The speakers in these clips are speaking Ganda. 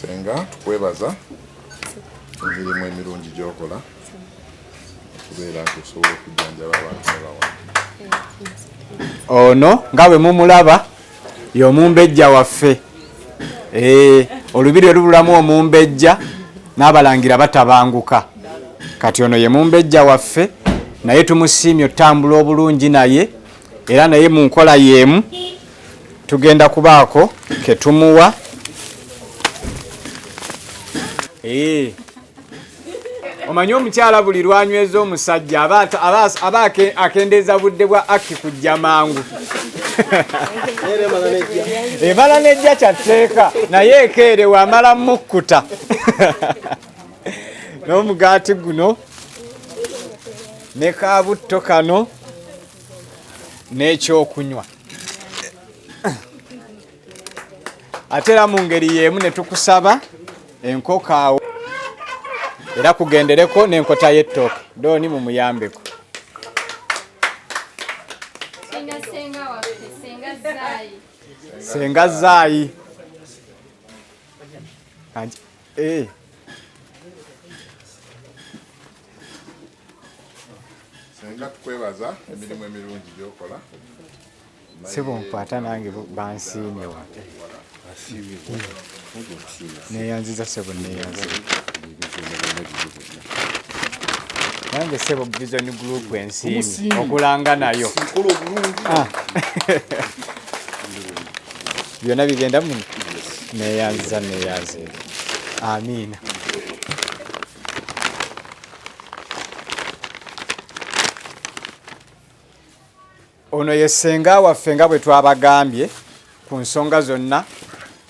Senga tukwebaza emirimu emirungi gyokola okubeera nti osobola okujjanjaba abantu abawa. Ono nga bwe mumulaba y'omumbejja waffe. Olubiri olubulamu omumbejja n'abalangira batabanguka. Kati ono ye mumbejja waffe naye tumusiimye otambula obulungi naye era naye mu nkola y'emu tugenda kubaako ke tumuwa. Omanyi omukyala buli lwanyweza omusajja aba akendeeza budde bwa aki kujja mangu. Emala nejja kyatteeka naye ekeerewa amala mukkuta. N'omugaati guno ne kaabutto kano n'ekyokunywa. Ate era mu ngeri y'emu ne tukusaba enkoko awo era kugendereko n'enkota y'ettooke dooni mumuyambeko. Senga Zaayi. Senga tukwebaza emirimu emirungi gyokola. Sebo nkwata nange bansiimye wa. Neyanziza sebo neyanziza. Nange sebo Vision Group ensiimi okulanga nayo. Byonna bigenda muno. Neyanziza. Amiina. Ono ye ssenga waffe nga bwe twabagambye ku nsonga zonna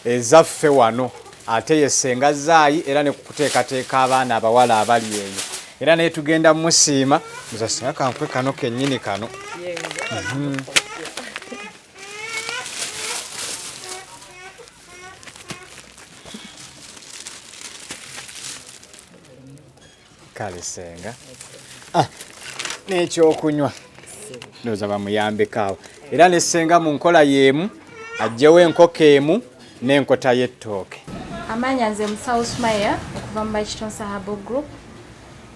ezaffe wano. Ate ye Senga Zaayi era ne kuteekateeka abaana abawala abali eyo. Era naye tugenda musiima muzasenga kankwe kano kennyini kano. Kale Senga. N'ekyokunywa. Ndoza bamuyambeko awo. Era ne Senga mu nkola y'emu ajjewo enkoko emu n'enkota y'ettooke. Amanya nze Musawo Sumaya okuva mu Bakiton Sahabo Group.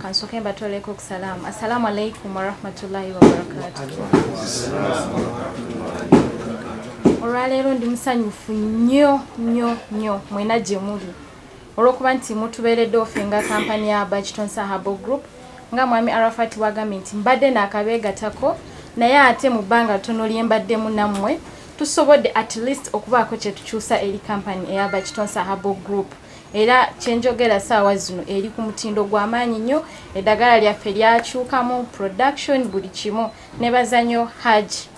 Kansoke mbatoleko kusalamu. Assalamu alaikum wa rahmatullahi wa barakatuh. Olwaleero ndi musanyufu nnyo mwena gye muli olw'okuba nti mutubeeredde ofenga kampani ya Bakiton Sahabo Group nga mwami Arafat wagambye nti mbadde n'akabeegatako naye ate mu bbanga ttono lye mbaddemu nammwe tusobodde at least okubaako kye tukyusa eri kampani eya Bakiton Sahabo Group. Era kyenjogera saawa zino eri ku mutindo gw'amaanyi nnyo, eddagala lyaffe lyakyukamu, production buli kimu. Nebaza nnyo Haji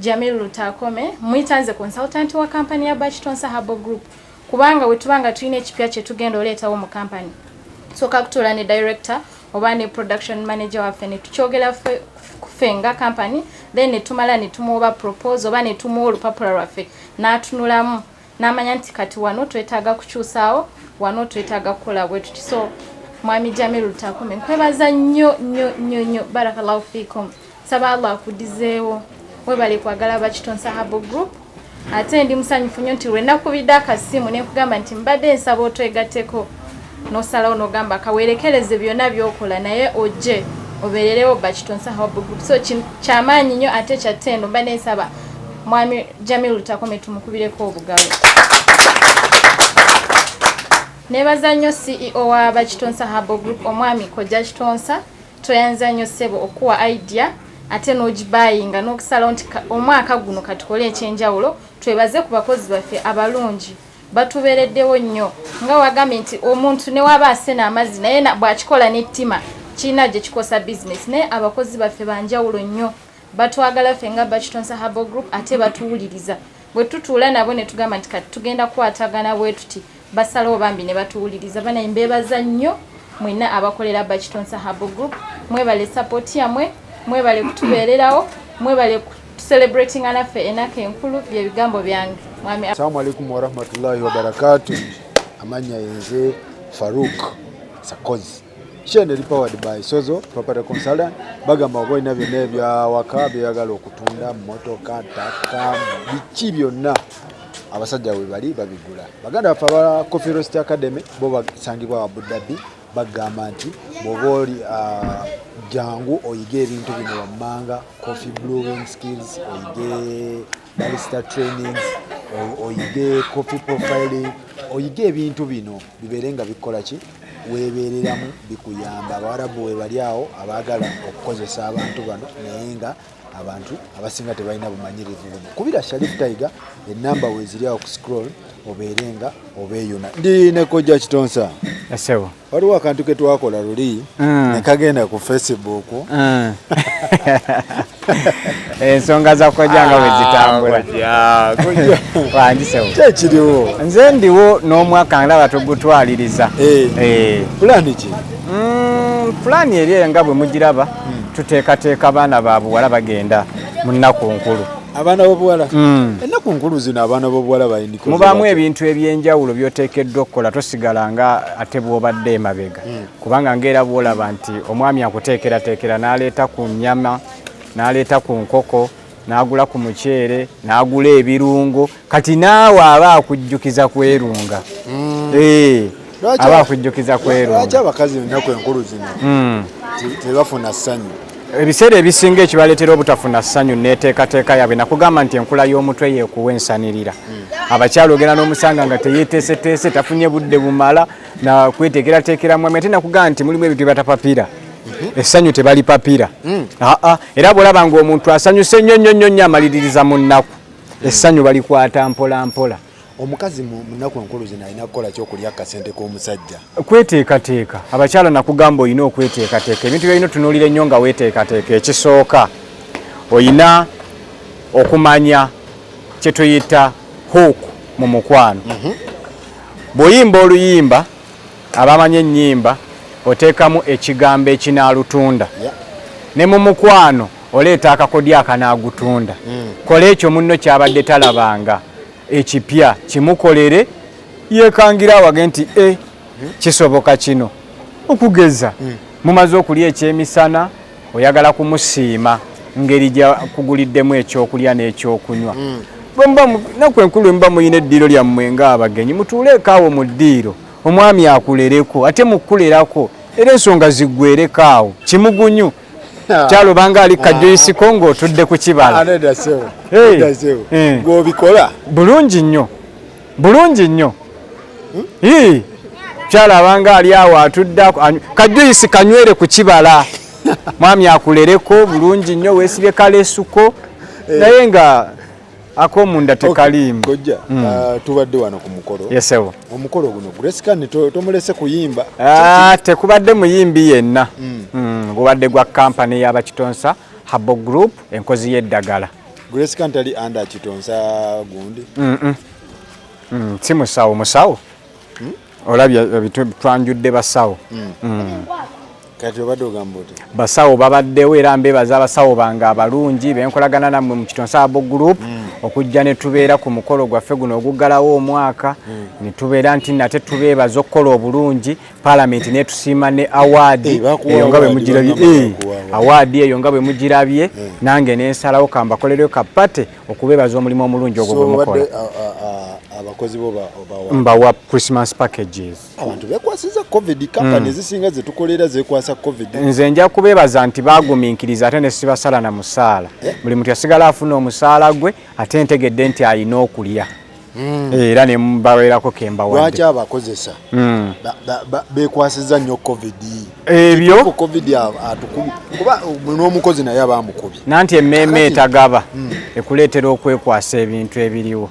Jamil Lutakome, mwitanze consultant wa kampani ya Bakiton Sahabo Group, kubanga we tubanga tulina ekipya kye tugenda oleetawo mu kampani. Soka kutuula ne director oba ne production manager waffe ne tukyogera fenga company, then ne tumala ne tumuwa proposal oba ne tumuwa olupapula lwaffe n'atunulamu n'amanya nti kati wano twetaaga kukyusaawo, wano twetaaga kukola bwe tuti. So mwami Jamil Lutakome nkwebaza nnyo barakallahu fikum. Saba Allah akudizeewo webale kwagala Bakiton Sahabo Group. Ate ndi musanyufu nnyo nti lwe nakubidde akasimu ne nkugamba nti mbadde nsaba otwegatteko n'osalawo n'ogamba kawerekereze byonna by'okola naye ojje obeererewo Bakiton Sahabo Group. So kyamaanyi nnyo ate kyattendo mbadde nsaba mwami Jamil Lutakome tumukubireko obugalo. Nebaza nnyo CEO wa Bakiton Sahabo Group omwami Kojja Kitonsa, toyanza nnyo ssebo okuwa idea ate n'ogibayinga n'okusalawo nti omwaka guno katukole ekyenjawulo. Twebaze ku bakozi baffe abalungi batubeereddewo nnyo nga wagambye nti omuntu ne waba asena amazzi naye bw'akikola n'ettima kiina gye kikosa business. Naye abakozi baffe banjawulo nnyo batwagala ffe nga Bakiton Sahabo Group ate batuwuliriza. Bwe tutuula nabo ne tugamba nti kati tugenda kukwatagana bwe tuti basalawo bambi ne batuwuliriza. Banaye mbeebaza nnyo mwenna abakolera Bakiton Sahabo Group. Mwebale support yammwe, mwebale kutubeererawo, mwebale celebrating anaffe enaka enkulu bye bigambo byange. Assalamu alaikum wa rahmatullahi wa barakatuh. Amanya yenze Farouk Sakozi. Shene powered by Sozo Property Consultant. Bagamba boyina byonna bya waka byagala okutunda motoka taka biki byonna abasajja we bali babigula. Baganda baffe aba Coffee Roast Academy bo basangibwa Abu Dhabi bagamba nti bw'oba oli jangu oyige ebintu bino wammanga, coffee brewing skills, oyige barista trainings, oyige coffee profiling, oyige ebintu bino bibeere nga bikola ki weebeereramu bikuyamba. Abawarabu we bali awo abaagala okukozesa abantu bano naye nga abantu abasinga tebalina bumanyirivu buno. Kubira Sharif Tiger enamba weziri awo ku scroll obeerenga obeeyuna. Ndi ne Kojja Kitonsa. Esewo. Waliwo akantu ke twakola luli ne kagenda ku Facebook. Ensonga za Kojja nga bwe zitambula. Wandisewo. Kyekiriwo. Nze ndiwo n'omwaka ndaba tugutwaliriza. Pulani ki? Pulani eri nga bwe mugiraba tuteekateeka abaana ba buwala bagenda mu nnaku nkulu. Abaana b'obuwala ennaku nkulu zino abaana b'obuwala bayiniko mubaamu ebintu ebyenjawulo by'oteekeddwa okukola tosigala nga ate bw'obadde emabega kubanga ng'era bw'olaba nti omwami akuteekerateekera n'aleeta ku nnyama n'aleeta ku nkoko n'agula ku muceere n'agula ebirungo kati naawe aba akujjukiza kwerunga aba akujjukiza kwerunga. Lwaki abakazi ennaku enkulu zino tebafuna ssanyu? Ebiseera ebisinga ekibaleetera obutafuna ssanyu n'eteekateeka yaabwe nakugamba nti enkula y'omutwe yeekuwa ensanirira. Abakyala ogenda n'omusanga nga teyeeteeseteese tafunye budde bumala na kweteekerateekeramu ate nakugamba nti mulimu ebintu by'abatapapira. Essanyu tebalipapira. Era bw'olaba ng'omuntu asanyuse nnyo amaliririza mu nnaku essanyu balikwata mpola mpola. Omukazi mu nnaku enkulu zino alina kukola ky'okulya akasente k'omusajja. Kweteekateeka. Abakyala nakugamba olina okweteekateeka. Ebintu byolina otunuulira ennyo nga weeteekateeka. Ekisooka olina okumanya kye tuyita hook mu mukwano. Bw'oyimba oluyimba abamanyi ennyimba oteekamu ekigambo ekinaalutunda. Ne mu mukwano oleeta akakodyo akanaagutunda. Kola ekyo munno kyabadde talabanga. Ekipya kimukolere yeekangira awage nti kisoboka kino okugeza mumaze okulya ekyemisana oyagala kumusiima ngeri gya kuguliddemu ekyokulya n'ekyokunywa. Naku enkulu mba muyina eddiiro lyammwe ng'abagenyi mutuuleeko awo mu ddiiro omwami akulereko ate mukulerako era ensonga ziggwereko awo kimugunyu kyalobanga ali kajoyisiko ng'otudde ku kibala. Gw'obikola bulungi nnyo kyalabanga ali awo atudde kajoyisi kanywere ku kibala mwami akulereko bulungi nnyo weesibye kalesuko naye nga ak'omunda tekalimu. Kojja tubadde wano ku mukolo. Yesewo. Omukolo guno Gracecan tomulese kuyimba. Tekubadde muyimbi yenna. Gubadde gwa kampani y'aba Kitonsa Habo Group enkozi y'eddagala. Gracecan tali under Kitonsa gundi. Si musawo. Olabye ebitu twanjudde basawo. Kati obadde ogamba oti basawo babaddewo era mbeebaza abasawo bange abalungi benkolagana nammwe mu Kitonsa Habo Group okujja ne tubeera ku mukolo gwaffe guno oguggalawo omwaka ne tubeera nti nate tubeebaza okukola obulungi Parliament netusiima ne award eyo nga bwe mugirabye award eyo nga bwe mugirabye nange nensalawo kambakolereyo kapate okubeebaza omulimu omulungi ogwo gwe mukola. Abakozi bo mbawa Christmas packages. Abantu bekwasiza COVID company zisinga zetukolera zekwasa COVID. Nze nja kubeebaza nti baagumiikiriza ate ne sibasala na musaala. Buli muntu yasigala afuna omusaala gwe ate ntegedde nti alina okulya. Era ne mbaweerako kembawadde. Lwaki abakozesa bekwasiza nnyo COVID? Ebyo COVID atukubi kuba n'omukozi naye abaamukubi. Nanti emmeeme etagaba ekuleetera okwekwasa ebintu ebiriwo.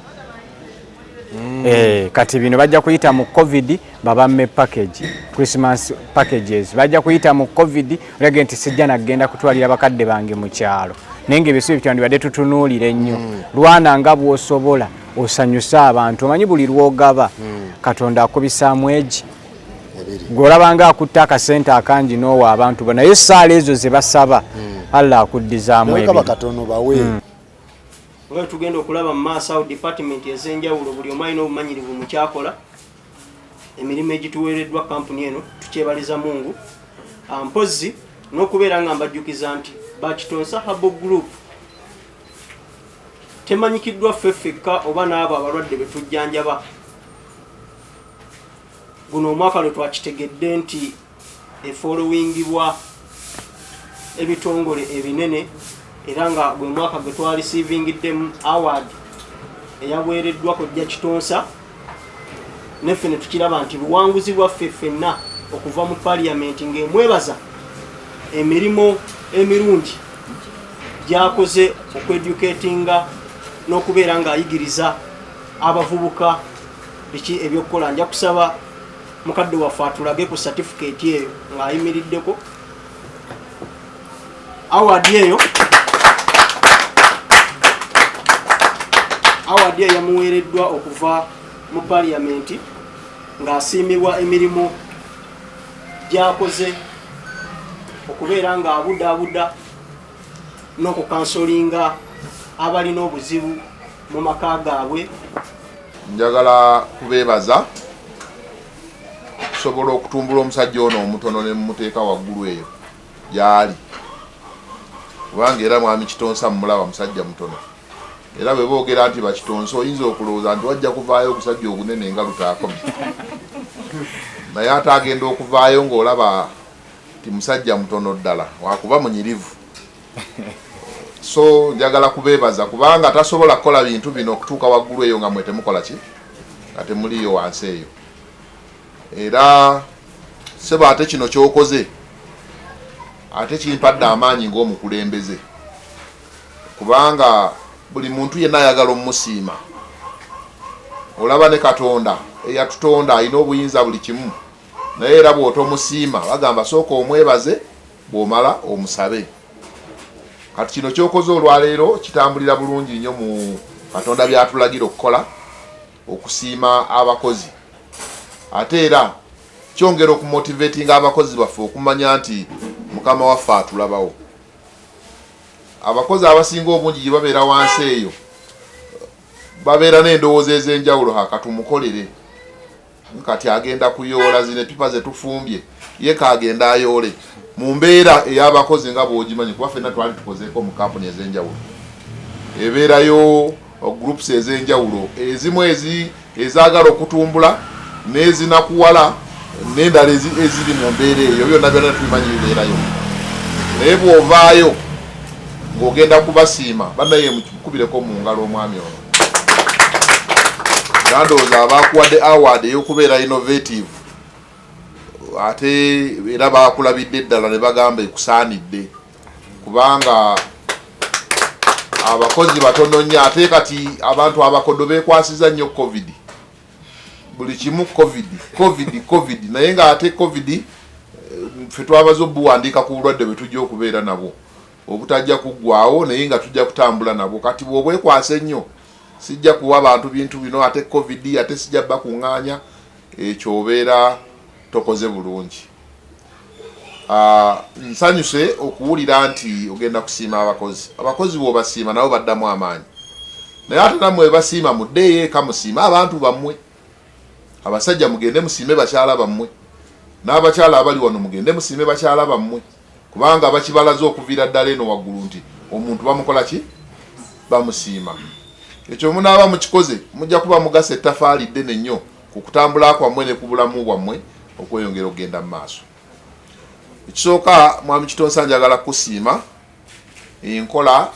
Kati bino bajja kuyita mu COVID babamme package Christmas packages bajja kuyita mu COVID olage nti sijja nagenda kutwalira bakadde bange mu kyalo nenge bisubi byandi badde tutunuulire nnyo lwana nga bw'osobola osanyusa abantu omanyi buli lwogaba Katonda akubisaamu egi gw'olabanga akutta akasente akangi n'owa abantu naye essaala ezo ze basaba Allah akuddizaamu ebyo katono bawe. Nga tugenda okulaba mu maaso awo department ez'enjawulo buli omu alina obumanyirivu mu kyakola emirimu egituweereddwa kampuni eno tukyebaliza Mungu mpozzi n'okubeera nga mbajjukiza nti ba Kitonsa Habo Group temanyikiddwa ffeffekka oba n'abo abalwadde be tujjanjaba. Guno omwaka lwe twakitegedde nti efollowingibwa ebitongole ebinene era nga gwe mwaka gwe twarisivingiddemu award eyaweereddwa Kojja Kitonsa, neffe ne tukiraba nti buwanguzi bwaffe ffenna okuva mu paliamenti ng'emwebaza emirimu emirungi gy'akoze okweducatinga n'okubeera ng'ayigiriza abavubuka biki ebyokukola. Nja kusaba mukadde waffe atulage ku certificate eyo ng'ayimiriddeko award eyo. Award eyo yamuweereddwa okuva mu paliamenti ng'asiimibwa emirimu gy'akoze okubeera ng'abudaabuda n'okukansolinga abalina obuzibu mu maka gaabwe. Njagala kubeebaza okusobola okutumbula omusajja ono omutono ne mumuteeka waggulu eyo gy'ali, kubanga era Mwami Kitonsa mumulaba musajja mutono, era bwe boogera nti Bakitonsa oyinza okulowooza nti wajja kuvaayo omusajja ogunene nga lutaakomye, naye ate agenda okuvaayo ng'olaba ti musajja mutono ddala wakuba munyirivu. So njagala kubeebaza kubanga tasobola kukola bintu bino okutuuka waggulu eyo nga mwe temukola ki, nga temuliyo wansi eyo. Era seba ate kino kyokoze ate kimpadde amaanyi ng'omukulembeze, kubanga buli muntu yenna ayagala omusiima. Olaba ne Katonda eyatutonda alina obuyinza buli kimu, naye era bw'otomusiima bagamba sooka omwebaze bw'omala omusabe. Kati kino kyokoze olwaleero kitambulira bulungi nnyo mu Katonda byatulagira okukola, okusiima abakozi. Ate era kyongera okumotivatinga abakozi baffe okumanya nti Mukama waffe atulabawo. Abakozi abasinga obungi gye babeera wansi eyo babeera n'endowooza ez'enjawulo, hakatumukolere kati agenda kuyoola zino epipa ze tufumbye ye kaagenda ayoole mu mbeera ey'abakozi nga bw'ogimanyi, kuba ffenna twali tukozeeko mu kampuni ez'enjawulo, ebeerayo groups ez'enjawulo, ezimu ezaagala okutumbula n'ezinakuwala n'endala eziri mu mbeera eyo, byonna byonna tubimanyi bibeerayo. Naye bw'ovaayo ng'ogenda kubasiima bannaye mukubireko mu ngalo omwami ono. Ndowooza abakuwadde award ey'okubeera innovative ate era bakulabidde eddala ne bagamba ekusaanidde, kubanga abakozi batono nnyo. Ate kati abantu abakodo beekwasiza nnyo covid, buli kimu covid, naye ng'ate covid ffe twabaza obuwandiika ku bulwadde bwe tujja okubeera nabwo obutajja kuggwaawo, naye nga tujja kutambula nabwo. Kati bw'obwekwasa ennyo sijja kuwa abantu bintu bino, ate covid ate sijja bakuŋŋaanya, ekyo obeera tokoze bulungi. Nsanyuse okuwulira nti ogenda kusiima abakozi. Abakozi bw'obasiima nabo baddamu amaanyi, naye ate nammwe basiima muddeeyo eka musiime abantu bammwe. Abasajja mugende musiime bakyala bammwe, n'abakyala abali wano mugende musiime bakyala bammwe, kubanga bakibalaze okuviira ddala eno waggulu nti omuntu bamukola ki, bamusiima. Ekyo munaaba mukikoze mujja kuba mugasa ettafaali ddene nnyo ku kutambula kwammwe ne ku bulamu bwammwe okweyongera okugenda mu maaso. Ekisooka, Mwami Kitonsa njagala kusiima enkola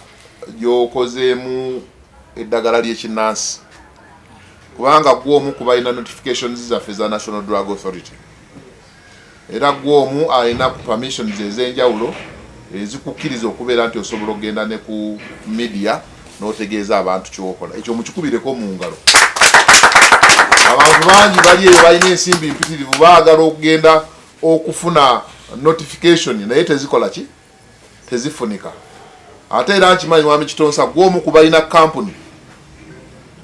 gy'okozeemu eddagala ly'ekinnansi, kubanga gw'omu ku balina notifications zaffe za National Drug Authority, era gw'omu alina permissions ez'enjawulo ezikukkiriza okubeera nti osobola okugenda ne ku media n'otegeeza abantu kyokola. Ekyo mukikubireko mu ngalo. Abantu bangi bali eyo balina ensimbi mpitirivu, baagala okugenda okufuna notification naye tezikola ki, tezifunika. Ate era nkimanyi Mwami Kitonsa gw'omu ku balina kampuni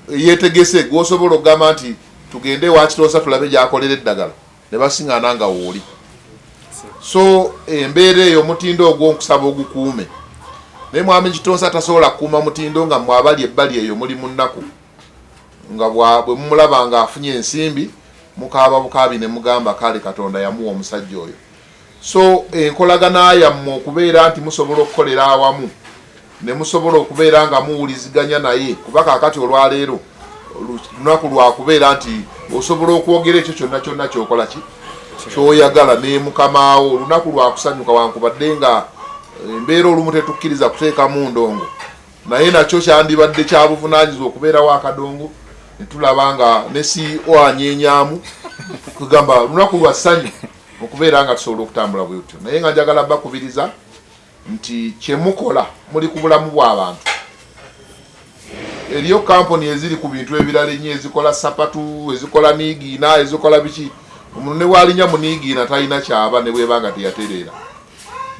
yeetegese gw'osobola okugamba nti tugende wa Kitonsa tulabe gy'akolera eddagala ne basiŋŋaana nga wooli. So embeera eyo omutindo ogwo nkusaba ogukuume. Naye Mwami Kitonsa tasobola kukuuma mutindo nga mmwe abali ebbali eyo muli mu nnaku, nga bwe mumulaba nga afunye ensimbi mukaaba bukaabi ne mugamba kale Katonda yamuwa omusajja oyo. So enkolagana yammwe okubeera nti musobola okukolera awamu ne musobola okubeera nga muwuliziganya naye kuba kaakati olwaleero lunaku lwakubeera nti osobola okwogera ekyo kyonna kyokola ki kyoyagala ne mukamaawo olunaku lwakusanyuka wankubadde nga embeera olumu tetukkiriza kuteekamu ndongo naye nakyo kyandibadde kya buvunaanyizibwa okubeerawo akadongo netulaba nga ne CEO anyenyaamu kugamba lunaku lwa ssanyu okubeera nga tusobola okutambula bwetyo naye nga njagala bakubiriza nti kyemukola muli ku bulamu bw'abantu. Eriyo kampuni eziri ku bintu ebirala ennyo ezikola sapatu ezikola niigiina ezikola biki omuntu ne waalinya mu niigiina talina kyaba ne bweba nga teyatereera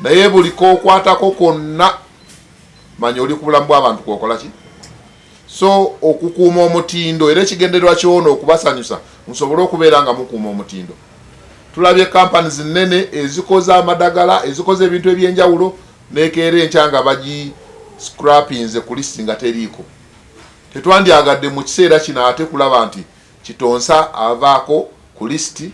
naye buli kokwatako konna manya oli ku bulamu bw'abantu kokola ki so okukuuma omutindo era ekigendererwa kyono okubasanyusa musobole okubeera nga mukuuma omutindo. Tulabye companies nnene ezikoze amadagala ezikoze ebintu ebyenjawulo nekeera enkya nga bagi scrappinze ku listi nga teriiko. Tetwandyagadde mu kiseera kino ate kulaba nti kitonsa avaako ku listi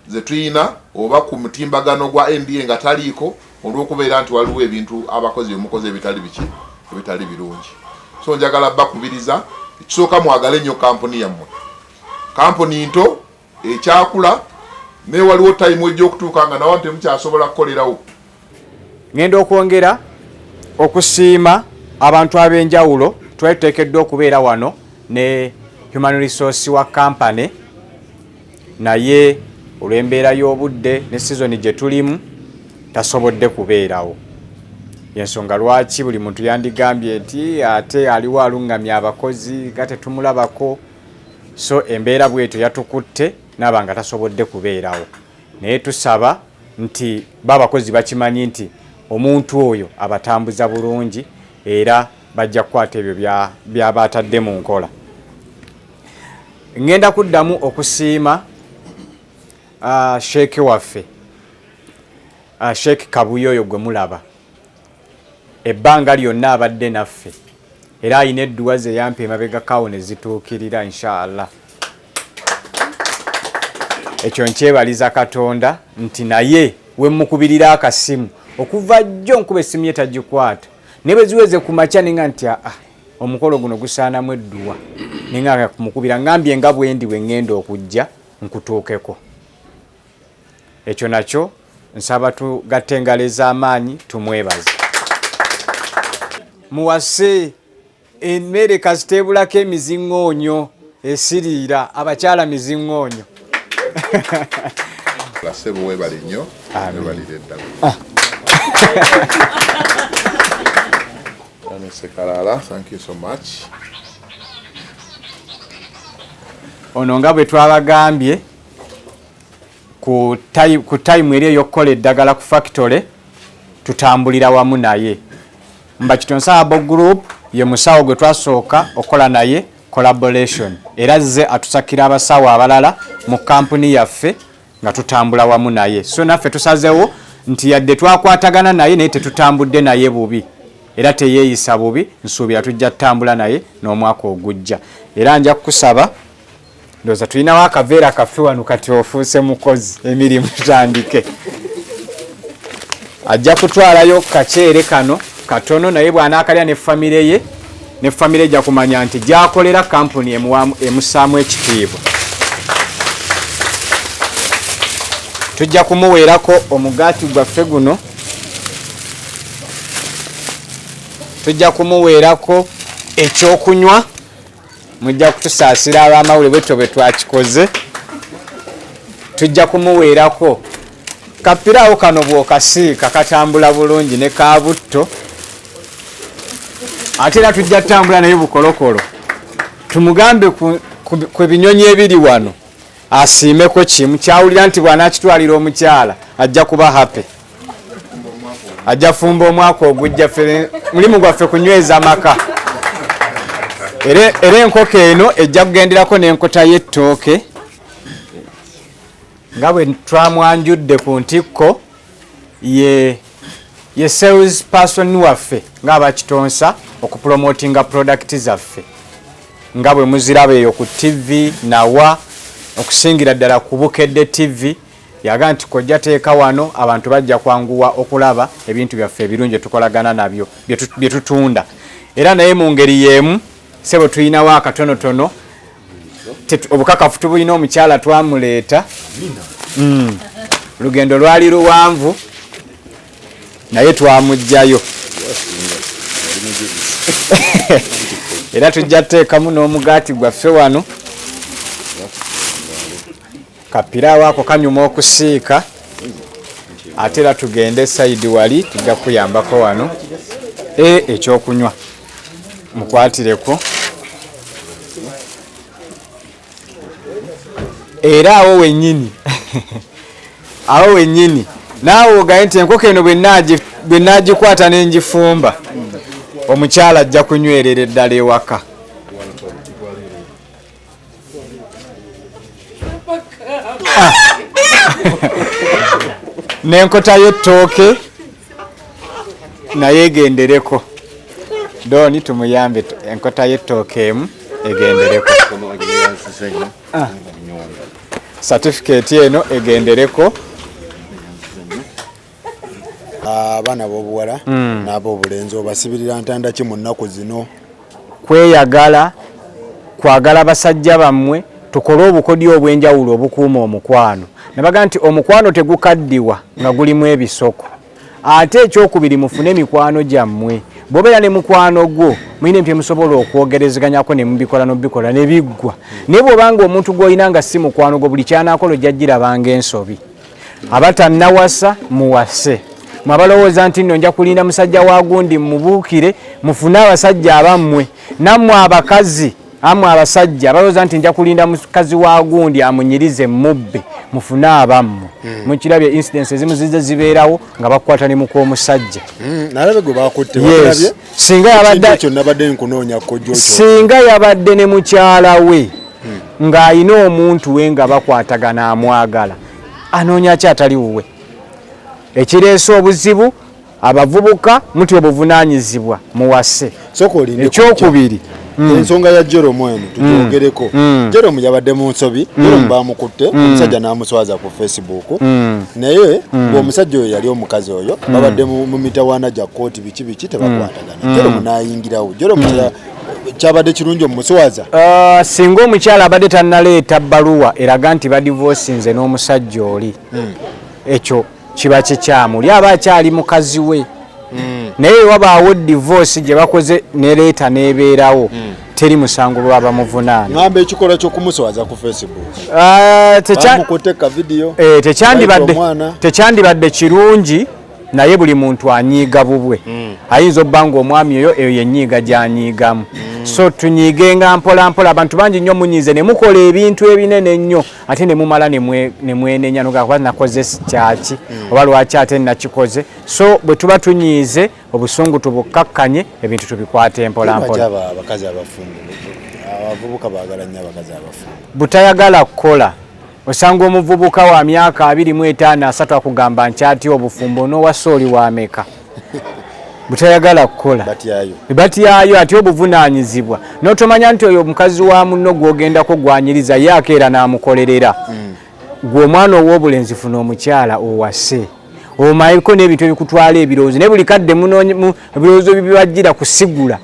ze tuyina oba ku mutimbagano gwa NDA nga taliiko olw'okubeera nti waliwo ebintu abakozi bemukoze ebitali birungi. So njagala bakubiriza ekisooka mwagale ennyo kampuni yammwe. Kampuni nto ekyakula naye waliwo time ejja okutuuka nga nawo temukyasobola kukolerawo. Ngenda okwongera okusiima abantu ab'enjawulo twali tuteekeddwa okubeera wano ne Human Resource wa Company naye olw'embeera y'obudde ne season gye tulimu tasobodde kubeerawo. Yensonga lwaki buli muntu yandigambye nti ate aliwo alungamya abakozi nga tetumulabako so embeera bwetyo yatukutte n'abanga tasobodde kubeerawo naye tusaba nti babakozi bakimanyi nti omuntu oyo abatambuza bulungi era bajja kukwata ebyo byabatadde mu nkola. Ngenda kuddamu okusiima Sheikh waffe Sheikh Kabuyo oyo gwe mulaba ebbanga lyonna abadde naffe era ayina edduwa ze yampa emabegakawo ne zituukirira inshallah. Ekyo nkyebaliza Katonda nti naye we mukubirira akasimu okuva jjo nkuba essimu ye tagikwata ne bwe ziweze ku makya ninga nti omukolo guno gusaanamu edduwa ninga kumukubira ngambye nga bwendi bwe ngenda okujja nkutuukeko. Ekyo nakyo nsaba tugatte engalo ez'amaanyi tumwebaze. Muwase emmere kasiteebulako emiziŋŋoonyo esiriira abakyala miziŋŋoonyo. Lasebo webale nnyo webalire eddala. Mr. Kalala, thank you so much. Ono nga bwe twabagambye ku time eri ey'okukola eddagala ku factory tutambulira wamu naye. Mbakitonsa Abo Group ye musawo gwe twasooka okola naye collaboration era ze atusakira abasawo abalala mu kampuni yaffe nga tutambula wamu naye. So naffe tusazewo nti yadde twakwatagana naye naye tetutambudde naye bubi era teyeeyisa bubi nsuubira tujja tutambula naye n'omwaka ogujja. Era nja kukusaba ndowooza tulinawo akaveera kaffe wano kati ofuuse mukozi emirimu tutandike. Ajja kutwalayo kaceere kano katono naye bw'anaakalya ne famire ye ne famire ejja kumanya nti gyakolera kampuni emusaamu ekitiibwa. Tujja kumuweerako omugaati gwaffe guno, tujja kumuweerako ekyokunywa, mujja kutusaasira ab'amawulire bwetyo bwe twakikoze. Tujja kumuweerako kapiraawo kano bw'okasiika katambula bulungi ne kaabutto. Ate era tujja tutambula naye bukolokolo tumugambe ku binyonyi ebiri wano asiimeko kimu kyawulira nti bw'anaakitwalira omukyala ajja kuba happy, ajja fumba omwaka ogujja. Mulimu gwaffe kunyweza maka era enkoko eno ejja kugenderako n'enkota y'ettooke nga bwe twamwanjudde ku ntikko ye sales person waffe ng'abakitonsa okupromotinga product zaffe nga bwe muziraba eyo ku TV nawa okusingira ddala ku Bukedde TV yaga nti kojja teeka wano abantu bajja kwanguwa okulaba ebintu byaffe ebirungi tukolagana nabyo bye tutunda era naye mu ngeri y'emu sebo tuyinawo akatonotono obukakafu tubulina omukyala twamuleeta lugendo lwali luwanvu naye twamugjayo era tujja tuteekamu n'omugaati gwaffe wano kapiraawo ako kanyuma okusiika ate era tugende sayidi wali tujja kuyambako wano ekyokunywa mukwatireko era awo wennyini naawe ogaye nti enkoko eno bwe naagikwata n'engifumba omukyala ajja kunywerera eddala ewaka n'enkota y'ettooke naye egendereko doni tumuyambe enkota y'ettooke emu egendereko certificate eno egendereko abaana b'obuwala n'ab'obulenzi obasibirira ntanda ki mu nnaku zino kweyagala kwagala basajja bammwe tukole obukodyo obw'enjawulo obukuuma omukwano nabaga nti omukwano tegukaddiwa nga gulimu ebisoko ate ekyokubiri mufune mikwano gyammwe bw'obeera ne mukwano gwo mulina empya musobola okwogerezeganyako ne mubikola n'obikola ne biggwa naye bw'obanga omuntu gw'olina nga si mukwano gwo buli kyanaakola ojja girabanga ensobi abatannawasa muwase mwabalowooza nti nno nja kulinda musajja wa gundi mubuukire mufune abasajja abammwe nammwe abakazi amwe abasajja balowooza nti nja kulinda mukazi wa gundi amunyirize mubbe mufune abammwe mukirabye incidents ezimu zize zibeerawo nga bakwata ne mukw'omusajja nalabe gwe bakutte yes. singa yabadde ne mukyala we ng'ayina omuntu we nga bakwatagana amwagala anoonya ki atali wuwe ekireese obuzibu abavubuka muti obuvunaanyizibwa muwase ekyokubiri ensonga ya Jerome eno tujogereko Jerome yabadde mu nsobi Jerome bamukutte omusajja n'amuswaza ku Facebook naye omusajja oyo yali omukazi oyo babadde mu mitawaana gya kooti biki tebakwatagana Jerome n'ayingirawo Jerome kyabadde kirungi omuswaza singa omukyala abadde tannaleeta bbaluwa eraga nti badivosinze n'omusajja oli ekyo kiba kikyamu ly aba akyali mukazi we naye wabaawo divorce gye bakoze nereeta nebeerawo teri musango baba bamuvunaana ngamba ekikola ky'okumuswaza ku Facebook amukuteka video tekyandibadde kirungi naye buli muntu anyiiga bubwe ayinza obbanga omwami eyo yenyiiga gyanyiigamu so tunyiigenga mpola mpola abantu bangi nnyo munyiize ne mukola ebintu ebinene nnyo ate ne mumala ne mwenenya nokuba nakoze kyaki oba lwaki ate nakikoze so bwe tuba tunyiize obusungu tubukkakkanye ebintu tubikwate mpola mpola abakazi abafumbo abavubuka baagala nnyo abakazi abafumbo butayagala kukola osanga omuvubuka wa myaka 25 akugamba nkyati obufumbo n'owasa oli wameka butayagala kukola batyayo ati obuvunaanyizibwa n'otomanya nti oyo omukazi wa munno gw'ogendako gwanyiriza ye akeera n'amukolerera gwe omwana ow'obulenzi funa omukyala owase omayiko n'ebintu ebikutwala ebirowoozo naye buli kadde ebirowoozo bibibajjira kusigula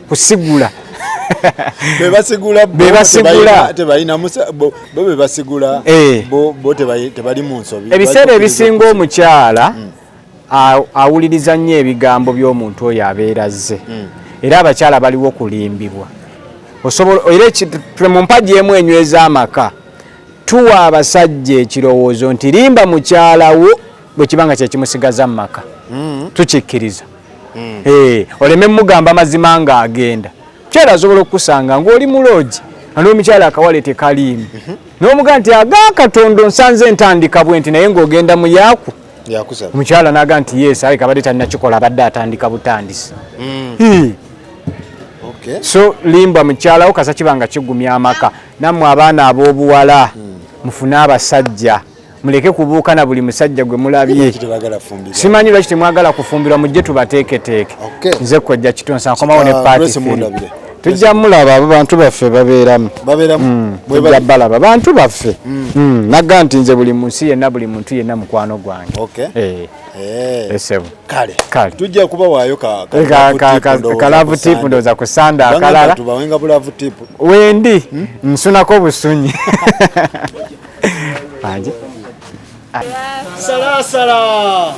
ebiseera ebisinga omukyala awuliriza nnyo ebigambo by'omuntu oyo abeera azze era abakyala baliwo kulimbibwa era mu mpagi emu enyweza amaka tuwa abasajja ekirowoozo nti limba mukyalawo bwe kibanga kyekimusigaza mu maka tukikkiriza oleme mugamba mazima ng'agenda kyera asobola okukusanga ng'oli muloogi n'omukyala akawale tekaliimu n'omugaa nti agakatondo nsanze ntandika bwe nti naye ng'ogenda mu yaaku omukyala naga nti yesu ayi kabadde talina abadde atandika butandisi so limba mukyalawo kasa kibanga kigumya amaka nammwe abaana ab'obuwala mufune abasajja muleke kubuuka na buli musajja gwe mulabye simanyi lwaki temwagala kufumbirwa mujje tubateeketeeke nze kojja kitonsa nkomawo ne paati tujja mulaba abo bantu baffe babeeramu tujja balaba bantu baffe nagga nti nze buli munsi yenna buli muntu yenna mukwano gwange esebo kale tujja kuba waayo kalavu tipu ndowooza ku sanda akalala wendi nsunako busunyi anje salasala